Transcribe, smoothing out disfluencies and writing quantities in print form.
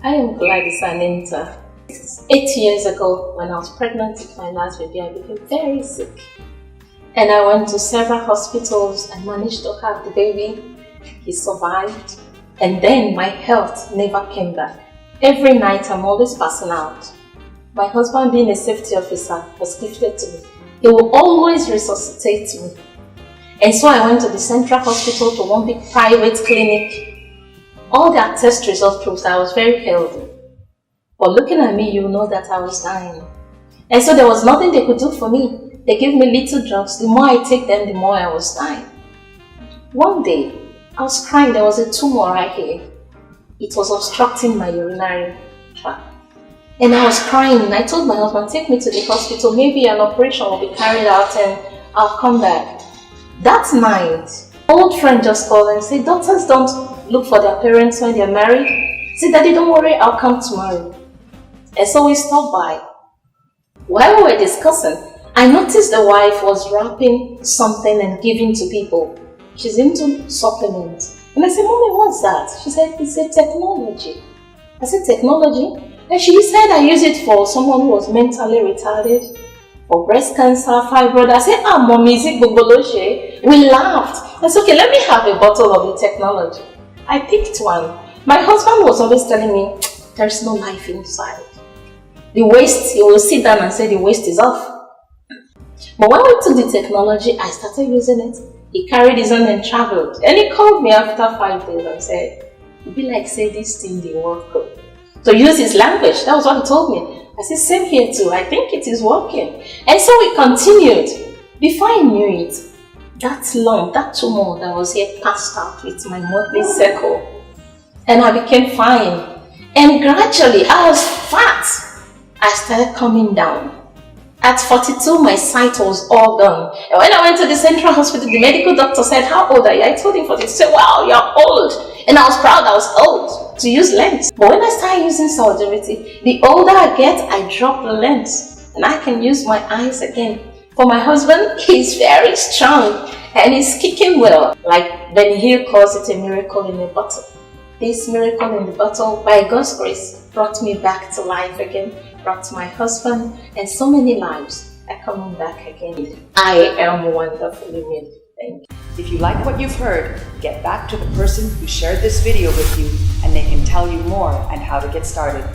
I am Gladys Anita. 8 years ago, when I was pregnant with my last baby, I became very sick. And I went to several hospitals and managed to have the baby. He survived. And then my health never came back. Every night I'm always passing out. My husband, being a safety officer, was gifted to me. He will always resuscitate me. And so I went to the Central Hospital, to one big private clinic. All their test results proved I was very healthy. But looking at me, you know that I was dying. And so there was nothing they could do for me. They gave me little drugs. The more I take them, the more I was dying. One day, I was crying. There was a tumor right here. It was obstructing my urinary tract. And I was crying, and I told my husband, take me to the hospital. Maybe an operation will be carried out and I'll come back. That night, an old friend just called and said, daughters don't look for their parents when they're married. Say, Daddy, don't worry, I'll come tomorrow. And so we stopped by. While we were discussing, I noticed the wife was wrapping something and giving to people. She's into supplements. And I said, Mommy, what's that? She said, it's a technology. I said, technology? And she said, I use it for someone who was mentally retarded, for breast cancer, fibroid. I said, Mommy, is it Boboloche? We laughed. I said, okay, let me have a bottle of the technology. I picked one. My husband was always telling me, there's no life inside. The waste, he will sit down and say the waste is off. But when we took the technology, I started using it. He carried his own and traveled. And he called me after 5 days and said, it'd be like say this thing didn't work good. So use his language. That was what he told me. I said, same here too. I think it is working. And so we continued. Before I knew it, that lump, that tumor that was here passed out with my monthly cycle. And I became fine. And gradually, I was fat. I started coming down. At 42, my sight was all gone. And when I went to the Central Hospital, the medical doctor said, how old are you? I told him 42. He said, wow, you're old. And I was proud I was old to use lens. But when I started using Cellgevity, the older I get, I drop the lens. And I can use my eyes again. For my husband, he's very strong and he's kicking well. Like Ben Hill calls it a miracle in a bottle. This miracle in the bottle, by God's grace, brought me back to life again, brought my husband, and so many lives are coming back again. I am wonderfully made. Thank you. If you like what you've heard, get back to the person who shared this video with you and they can tell you more and how to get started.